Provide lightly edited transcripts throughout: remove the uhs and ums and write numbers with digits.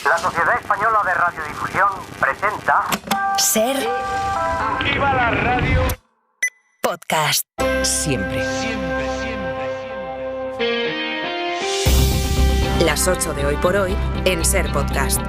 La Sociedad Española de Radiodifusión presenta... Ser. ¡Viva la radio! Podcast. Siempre. Las 8 de hoy por hoy en Ser Podcast.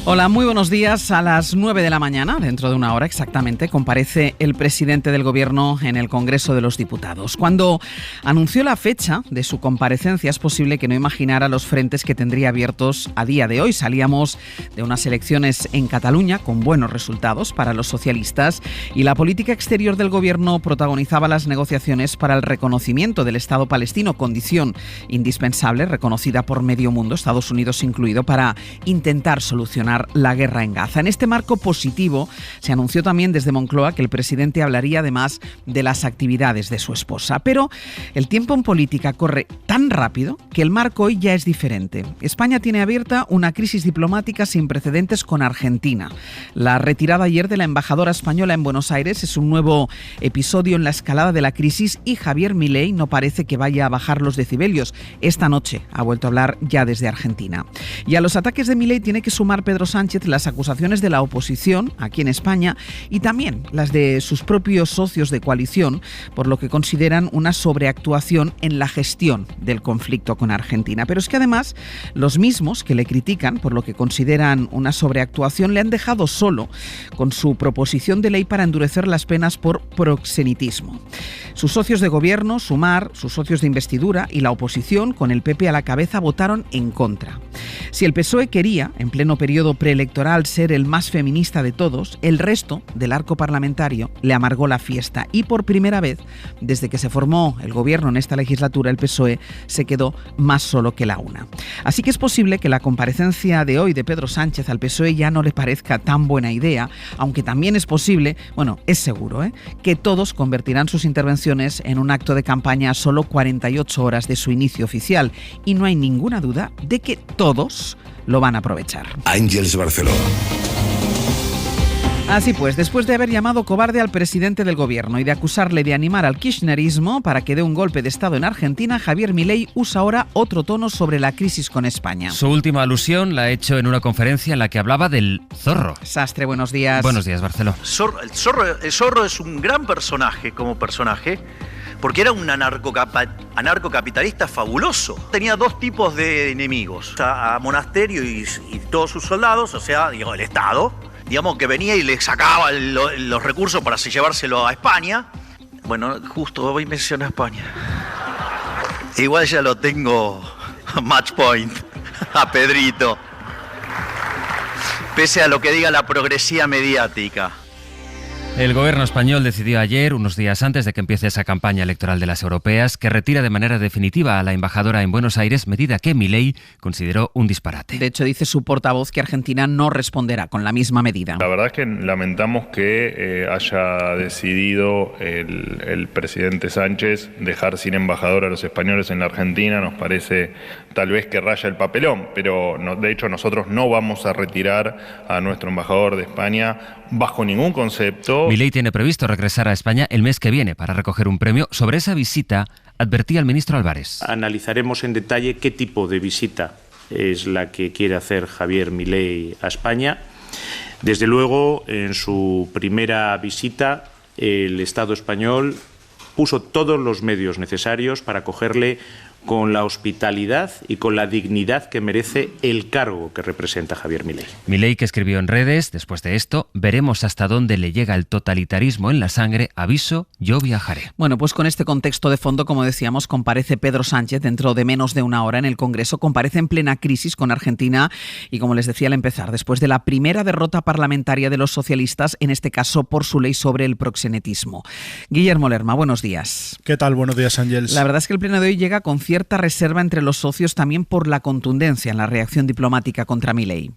Hola, muy buenos días. A las 9 de la mañana, dentro de una hora exactamente, comparece el presidente del Gobierno en el Congreso de los Diputados. Cuando anunció la fecha de su comparecencia, es posible que no imaginara los frentes que tendría abiertos a día de hoy. Salíamos de unas elecciones en Cataluña con buenos resultados para los socialistas y la política exterior del Gobierno protagonizaba las negociaciones para el reconocimiento del Estado palestino, condición indispensable, reconocida por medio mundo, Estados Unidos incluido, para intentar solucionar la guerra en Gaza. En este marco positivo se anunció también desde Moncloa que el presidente hablaría además de las actividades de su esposa. Pero el tiempo en política corre tan rápido que el marco hoy ya es diferente. España tiene abierta una crisis diplomática sin precedentes con Argentina. La retirada ayer de la embajadora española en Buenos Aires es un nuevo episodio en la escalada de la crisis y Javier Milei no parece que vaya a bajar los decibelios. Esta noche ha vuelto a hablar ya desde Argentina. Y a los ataques de Milei tiene que sumar Pedro Sánchez las acusaciones de la oposición aquí en España y también las de sus propios socios de coalición por lo que consideran una sobreactuación en la gestión del conflicto con Argentina. Pero es que además los mismos que le critican por lo que consideran una sobreactuación le han dejado solo con su proposición de ley para endurecer las penas por proxenetismo. Sus socios de gobierno, Sumar, sus socios de investidura y la oposición, con el PP a la cabeza, votaron en contra. Si el PSOE quería, en pleno periodo preelectoral, ser el más feminista de todos, el resto del arco parlamentario le amargó la fiesta y por primera vez, desde que se formó el gobierno en esta legislatura, el PSOE se quedó más solo que la una. Así que es posible que la comparecencia de hoy de Pedro Sánchez al PSOE ya no le parezca tan buena idea, aunque también es posible, bueno, es seguro, que todos convertirán sus intervenciones en un acto de campaña a solo 48 horas de su inicio oficial y no hay ninguna duda de que todos lo van a aprovechar. Àngels Barceló. Así pues, después de haber llamado cobarde al presidente del gobierno y de acusarle de animar al kirchnerismo para que dé un golpe de estado en Argentina, Javier Milei usa ahora otro tono sobre la crisis con España. Su última alusión la ha hecho en una conferencia en la que hablaba del zorro. Sastre, buenos días. Buenos días, Barceló. El zorro es un gran personaje como personaje, porque era un anarcocapitalista fabuloso. Tenía dos tipos de enemigos, a Monasterio y todos sus soldados, o sea, el Estado, que venía y le sacaba los recursos para llevárselo a España. Bueno, justo hoy menciona España. Igual ya lo tengo match point a Pedrito, pese a lo que diga la progresía mediática. El gobierno español decidió ayer, unos días antes de que empiece esa campaña electoral de las europeas, que retira de manera definitiva a la embajadora en Buenos Aires, medida que Milei consideró un disparate. De hecho, dice su portavoz que Argentina no responderá con la misma medida. La verdad es que lamentamos que haya decidido el presidente Sánchez dejar sin embajador a los españoles en la Argentina. Nos parece tal vez que raya el papelón, pero de hecho nosotros no vamos a retirar a nuestro embajador de España bajo ningún concepto. Milei tiene previsto regresar a España el mes que viene para recoger un premio. Sobre esa visita advertía el ministro Álvarez. Analizaremos en detalle qué tipo de visita es la que quiere hacer Javier Milei a España. Desde luego, en su primera visita, el Estado español puso todos los medios necesarios para acogerle con la hospitalidad y con la dignidad que merece el cargo que representa Javier Milei. Milei, que escribió en redes, después de esto, veremos hasta dónde le llega el totalitarismo en la sangre, aviso, yo viajaré. Bueno, pues con este contexto de fondo, como decíamos, comparece Pedro Sánchez dentro de menos de una hora en el Congreso, comparece en plena crisis con Argentina y, como les decía al empezar, después de la primera derrota parlamentaria de los socialistas, en este caso por su ley sobre el proxenetismo. Guillermo Lerma, buenos días. ¿Qué tal? Buenos días, Ángels. La verdad es que el pleno de hoy llega con cierta reserva entre los socios también por la contundencia en la reacción diplomática contra Milei.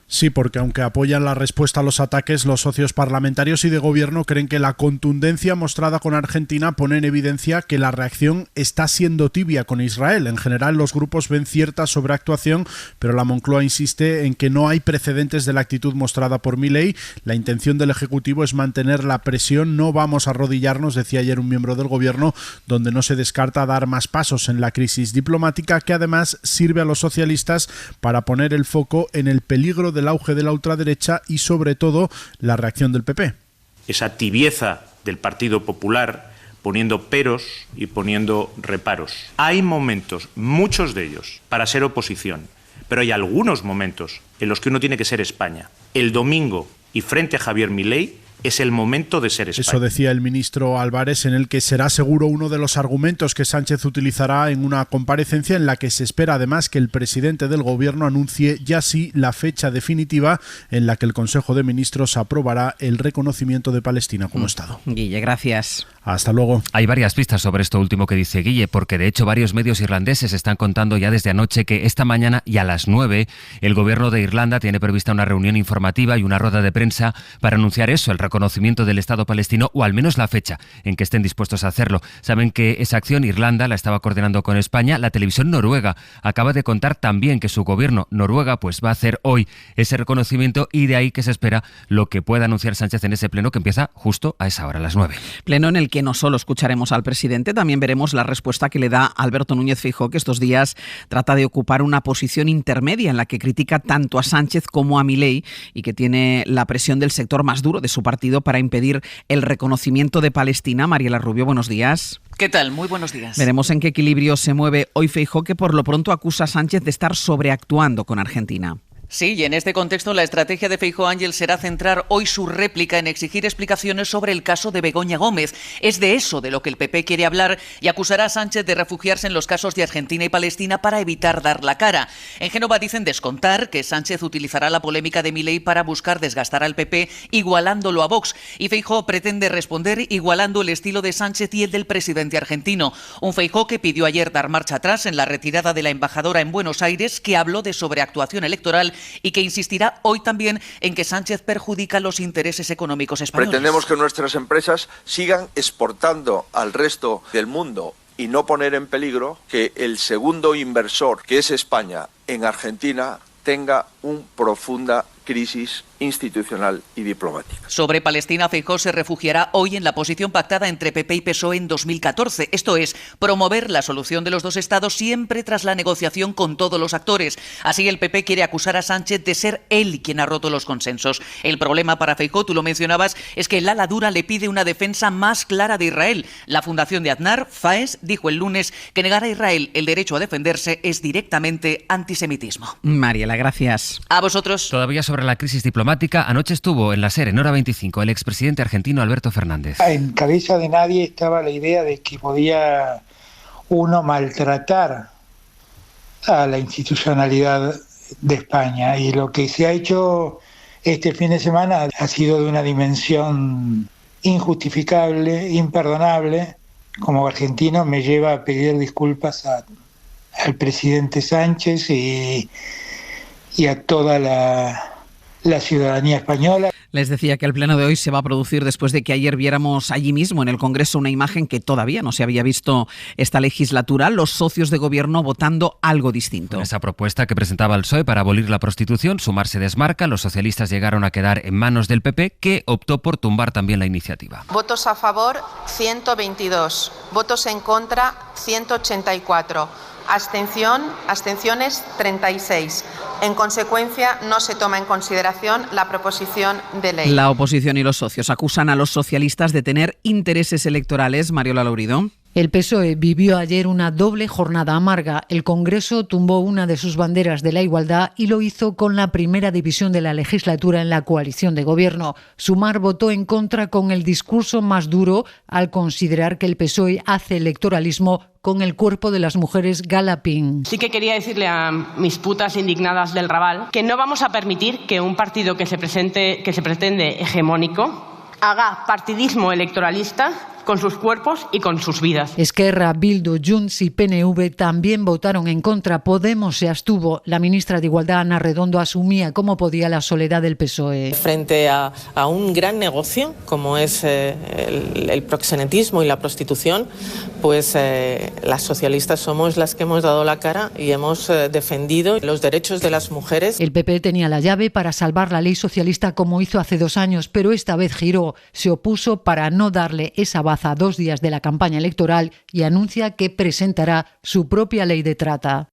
Sí, porque aunque apoyan la respuesta a los ataques, los socios parlamentarios y de gobierno creen que la contundencia mostrada con Argentina pone en evidencia que la reacción está siendo tibia con Israel. En general, los grupos ven cierta sobreactuación, pero la Moncloa insiste en que no hay precedentes de la actitud mostrada por Milei. La intención del Ejecutivo es mantener la presión. No vamos a arrodillarnos, decía ayer un miembro del gobierno, donde no se descarta dar más pasos en la crisis diplomática, que además sirve a los socialistas para poner el foco en el peligro del auge de la ultraderecha y sobre todo la reacción del PP. Esa tibieza del Partido Popular poniendo peros y poniendo reparos. Hay momentos, muchos de ellos, para ser oposición, pero hay algunos momentos en los que uno tiene que ser España. El domingo y frente a Javier Milei es el momento de ser España. Eso decía el ministro Álvarez, en el que será seguro uno de los argumentos que Sánchez utilizará en una comparecencia en la que se espera además que el presidente del gobierno anuncie ya sí la fecha definitiva en la que el Consejo de Ministros aprobará el reconocimiento de Palestina como Estado. Guille, gracias. Hasta luego. Hay varias pistas sobre esto último que dice Guille, porque de hecho varios medios irlandeses están contando ya desde anoche que esta mañana y a las 9 el gobierno de Irlanda tiene prevista una reunión informativa y una rueda de prensa para anunciar eso, el reconocimiento del Estado palestino, o al menos la fecha en que estén dispuestos a hacerlo. Saben que esa acción Irlanda la estaba coordinando con España. La televisión noruega acaba de contar también que su gobierno, Noruega, pues va a hacer hoy ese reconocimiento, y de ahí que se espera lo que pueda anunciar Sánchez en ese pleno que empieza justo a esa hora, a las 9. Pleno en el que no solo escucharemos al presidente, también veremos la respuesta que le da Alberto Núñez Feijóo, que estos días trata de ocupar una posición intermedia en la que critica tanto a Sánchez como a Milei y que tiene la presión del sector más duro de su partido para impedir el reconocimiento de Palestina. Mariela Rubio, buenos días. ¿Qué tal? Muy buenos días. Veremos en qué equilibrio se mueve hoy Feijóo, que por lo pronto acusa a Sánchez de estar sobreactuando con Argentina. Sí, y en este contexto la estrategia de Feijóo Ángel será centrar hoy su réplica en exigir explicaciones sobre el caso de Begoña Gómez. Es de eso de lo que el PP quiere hablar, y acusará a Sánchez de refugiarse en los casos de Argentina y Palestina para evitar dar la cara. En Génova dicen descontar que Sánchez utilizará la polémica de Milei para buscar desgastar al PP, igualándolo a Vox. Y Feijóo pretende responder igualando el estilo de Sánchez y el del presidente argentino. Un Feijóo que pidió ayer dar marcha atrás en la retirada de la embajadora en Buenos Aires, que habló de sobreactuación electoral y que insistirá hoy también en que Sánchez perjudica los intereses económicos españoles. Pretendemos que nuestras empresas sigan exportando al resto del mundo y no poner en peligro que el segundo inversor, que es España, en Argentina, tenga una profunda crisis institucional y diplomática. Sobre Palestina, Feijóo se refugiará hoy en la posición pactada entre PP y PSOE en 2014. Esto es, promover la solución de los dos estados siempre tras la negociación con todos los actores. Así el PP quiere acusar a Sánchez de ser él quien ha roto los consensos. El problema para Feijóo, tú lo mencionabas, es que el ala dura le pide una defensa más clara de Israel. La fundación de Aznar, FAES, dijo el lunes que negar a Israel el derecho a defenderse es directamente antisemitismo. Mariela, gracias. A vosotros. Todavía sobre la crisis diplomática, anoche estuvo en la SER, en Hora 25, el expresidente argentino Alberto Fernández. En cabeza de nadie estaba la idea de que podía uno maltratar a la institucionalidad de España, y lo que se ha hecho este fin de semana ha sido de una dimensión injustificable, imperdonable. Como argentino me lleva a pedir disculpas al presidente Sánchez y a toda la ciudadanía española. Les decía que el pleno de hoy se va a producir después de que ayer viéramos allí mismo en el Congreso una imagen que todavía no se había visto esta legislatura, los socios de gobierno votando algo distinto. En esa propuesta que presentaba el PSOE para abolir la prostitución, Sumarse desmarca, los socialistas llegaron a quedar en manos del PP, que optó por tumbar también la iniciativa. Votos a favor, 122. Votos en contra, 184. Abstenciones 36. En consecuencia, no se toma en consideración la proposición de ley. La oposición y los socios acusan a los socialistas de tener intereses electorales. Mariola Laurido. El PSOE vivió ayer una doble jornada amarga. El Congreso tumbó una de sus banderas de la igualdad y lo hizo con la primera división de la legislatura en la coalición de gobierno. Sumar votó en contra con el discurso más duro al considerar que el PSOE hace electoralismo con el cuerpo de las mujeres Galapín. Sí que quería decirle a mis putas indignadas del Raval que no vamos a permitir que un partido que se pretende hegemónico haga partidismo electoralista con sus cuerpos y con sus vidas. Esquerra, Bildu, Junts y PNV también votaron en contra. Podemos se abstuvo. La ministra de Igualdad, Ana Redondo, asumía como podía la soledad del PSOE. Frente a un gran negocio como es el proxenetismo y la prostitución, pues las socialistas somos las que hemos dado la cara y hemos defendido los derechos de las mujeres. El PP tenía la llave para salvar la ley socialista como hizo hace 2 años, pero esta vez giró. Se opuso para no darle esa baza a 2 días de la campaña electoral y anuncia que presentará su propia ley de trata.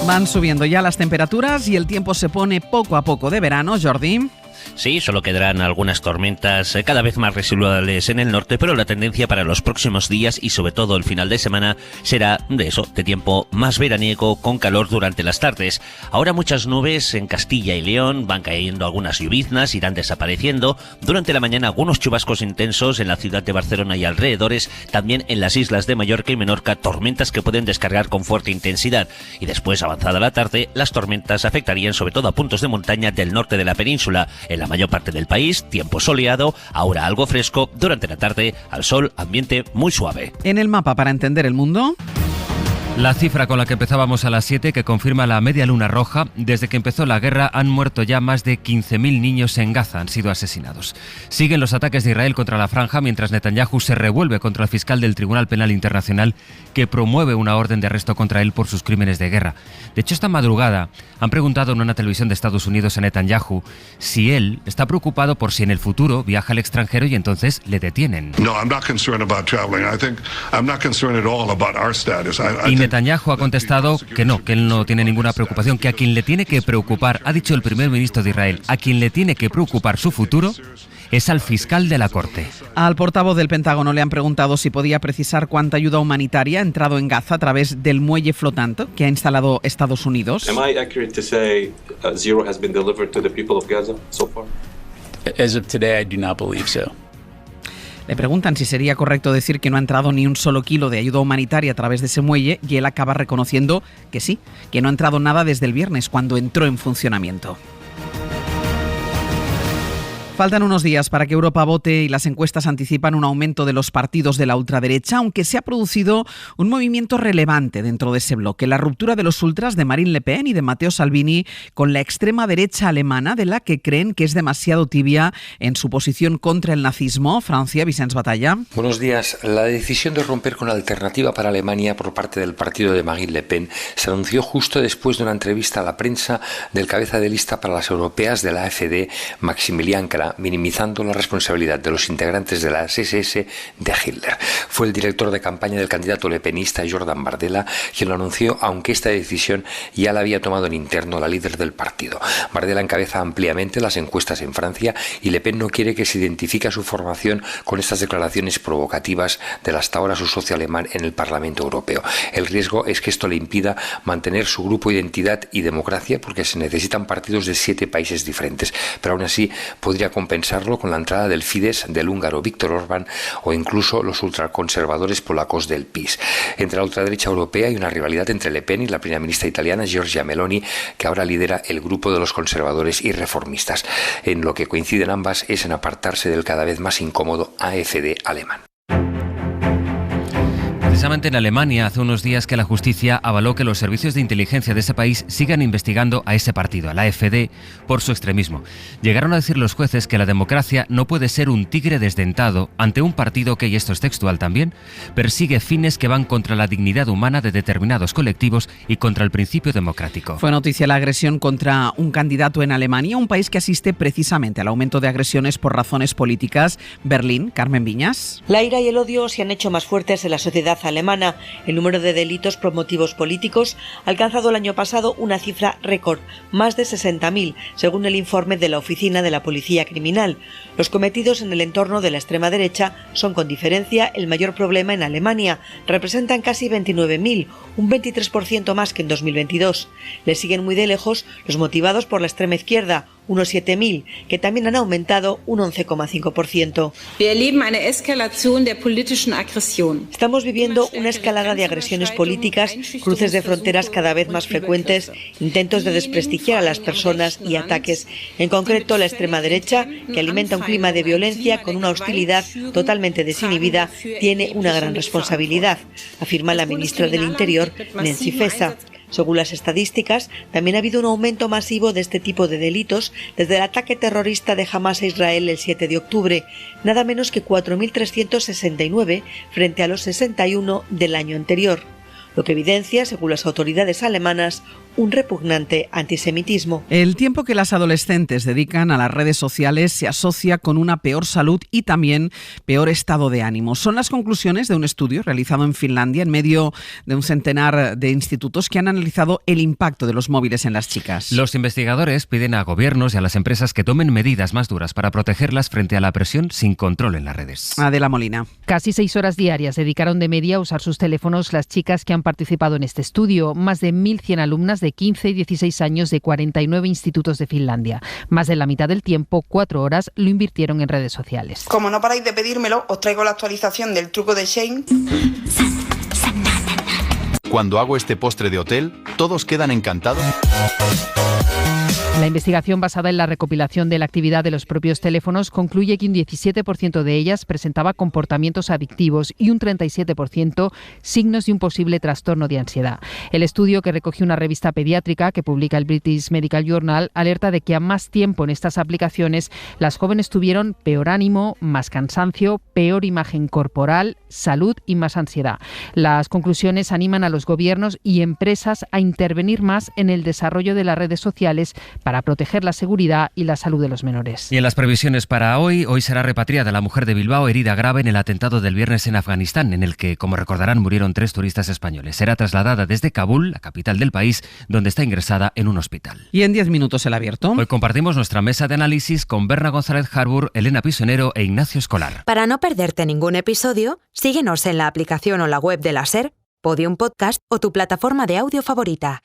Van subiendo ya las temperaturas y el tiempo se pone poco a poco de verano, Jordi. Sí, solo quedarán algunas tormentas cada vez más residuales en el norte, pero la tendencia para los próximos días y sobre todo el final de semana será de tiempo más veraniego con calor durante las tardes. Ahora muchas nubes en Castilla y León, van cayendo algunas lloviznas, irán desapareciendo. Durante la mañana algunos chubascos intensos en la ciudad de Barcelona y alrededores, también en las islas de Mallorca y Menorca, tormentas que pueden descargar con fuerte intensidad. Y después, avanzada la tarde, las tormentas afectarían sobre todo a puntos de montaña del norte de la península. En la mayor parte del país, tiempo soleado, ahora algo fresco, durante la tarde, al sol, ambiente muy suave. En el mapa para entender el mundo. La cifra con la que empezábamos a las 7, que confirma la media luna roja, desde que empezó la guerra han muerto ya más de 15.000 niños en Gaza, han sido asesinados. Siguen los ataques de Israel contra la franja, mientras Netanyahu se revuelve contra el fiscal del Tribunal Penal Internacional, que promueve una orden de arresto contra él por sus crímenes de guerra. De hecho, esta madrugada han preguntado en una televisión de Estados Unidos a Netanyahu si él está preocupado por si en el futuro viaja al extranjero y entonces le detienen. Netanyahu ha contestado que no, que él no tiene ninguna preocupación, que a quien le tiene que preocupar, ha dicho el primer ministro de Israel, a quien le tiene que preocupar su futuro es al fiscal de la Corte. Al portavoz del Pentágono le han preguntado si podía precisar cuánta ayuda humanitaria ha entrado en Gaza a través del muelle flotante que ha instalado Estados Unidos. Am I accurate to say zero has been delivered to the people of Gaza so far? As of today, I do not believe so. Le preguntan si sería correcto decir que no ha entrado ni un solo kilo de ayuda humanitaria a través de ese muelle y él acaba reconociendo que sí, que no ha entrado nada desde el viernes cuando entró en funcionamiento. Faltan unos días para que Europa vote y las encuestas anticipan un aumento de los partidos de la ultraderecha, aunque se ha producido un movimiento relevante dentro de ese bloque, la ruptura de los ultras de Marine Le Pen y de Matteo Salvini con la extrema derecha alemana, de la que creen que es demasiado tibia en su posición contra el nazismo. Francia, Vicens Batalla. Buenos días. La decisión de romper con Alternativa para Alemania por parte del partido de Marine Le Pen se anunció justo después de una entrevista a la prensa del cabeza de lista para las europeas de la AfD, Maximilian Krah, minimizando la responsabilidad de los integrantes de la SS de Hitler. Fue el director de campaña del candidato lepenista Jordan Bardella quien lo anunció, aunque esta decisión ya la había tomado en interno la líder del partido. Bardella encabeza ampliamente las encuestas en Francia y Le Pen no quiere que se identifique a su formación con estas declaraciones provocativas del hasta ahora su socio alemán en el Parlamento Europeo. El riesgo es que esto le impida mantener su grupo Identidad y Democracia, porque se necesitan partidos de 7 países diferentes, pero aún así podría compensarlo con la entrada del Fidesz del húngaro Viktor Orbán o incluso los ultraconservadores polacos del PiS. Entre la ultraderecha europea hay una rivalidad entre Le Pen y la primera ministra italiana Giorgia Meloni, que ahora lidera el grupo de los conservadores y reformistas. En lo que coinciden ambas es en apartarse del cada vez más incómodo AfD alemán. Precisamente en Alemania, hace unos días que la justicia avaló que los servicios de inteligencia de ese país sigan investigando a ese partido, a la AfD, por su extremismo. Llegaron a decir los jueces que la democracia no puede ser un tigre desdentado ante un partido que, y esto es textual también, persigue fines que van contra la dignidad humana de determinados colectivos y contra el principio democrático. Fue noticia la agresión contra un candidato en Alemania, un país que asiste precisamente al aumento de agresiones por razones políticas. Berlín, Carmen Viñas. La ira y el odio se han hecho más fuertes en la sociedad alemana. El número de delitos por motivos políticos ha alcanzado el año pasado una cifra récord, más de 60.000, según el informe de la Oficina de la Policía Criminal. Los cometidos en el entorno de la extrema derecha son con diferencia el mayor problema en Alemania. Representan casi 29.000, un 23% más que en 2022. Le siguen muy de lejos los motivados por la extrema izquierda, unos 7.000, que también han aumentado un 11,5%. Estamos viviendo una escalada de agresiones políticas, cruces de fronteras cada vez más frecuentes, intentos de desprestigiar a las personas y ataques. En concreto, la extrema derecha, que alimenta un clima de violencia con una hostilidad totalmente desinhibida, tiene una gran responsabilidad, afirma la ministra del Interior, Nancy Faeser. Según las estadísticas, también ha habido un aumento masivo de este tipo de delitos desde el ataque terrorista de Hamás a Israel el 7 de octubre, nada menos que 4.369 frente a los 61 del año anterior, lo que evidencia, según las autoridades alemanas, un repugnante antisemitismo. El tiempo que las adolescentes dedican a las redes sociales se asocia con una peor salud y también peor estado de ánimo. Son las conclusiones de un estudio realizado en Finlandia en medio de un centenar de institutos que han analizado el impacto de los móviles en las chicas. Los investigadores piden a gobiernos y a las empresas que tomen medidas más duras para protegerlas frente a la presión sin control en las redes. Adela Molina. Casi 6 horas diarias dedicaron de media a usar sus teléfonos las chicas que han participado en este estudio. Más de 1.100 alumnas de 15 y 16 años de 49 institutos de Finlandia. Más de la mitad del tiempo, 4 horas, lo invirtieron en redes sociales. Como no paráis de pedírmelo, os traigo la actualización del truco de Shane. Cuando hago este postre de hotel, todos quedan encantados. La investigación basada en la recopilación de la actividad de los propios teléfonos concluye que un 17% de ellas presentaba comportamientos adictivos y un 37% signos de un posible trastorno de ansiedad. El estudio, que recogió una revista pediátrica que publica el British Medical Journal, alerta de que a más tiempo en estas aplicaciones las jóvenes tuvieron peor ánimo, más cansancio, peor imagen corporal, salud y más ansiedad. Las conclusiones animan a los gobiernos y empresas a intervenir más en el desarrollo de las redes sociales para proteger la seguridad y la salud de los menores. Y en las previsiones para hoy será repatriada la mujer de Bilbao herida grave en el atentado del viernes en Afganistán, en el que, como recordarán, murieron 3 turistas españoles. Será trasladada desde Kabul, la capital del país, donde está ingresada en un hospital. Y en 10 minutos el abierto. Hoy compartimos nuestra mesa de análisis con Berna González Harbour, Elena Pisonero e Ignacio Escolar. Para no perderte ningún episodio, síguenos en la aplicación o la web de la SER, Podium Podcast o tu plataforma de audio favorita.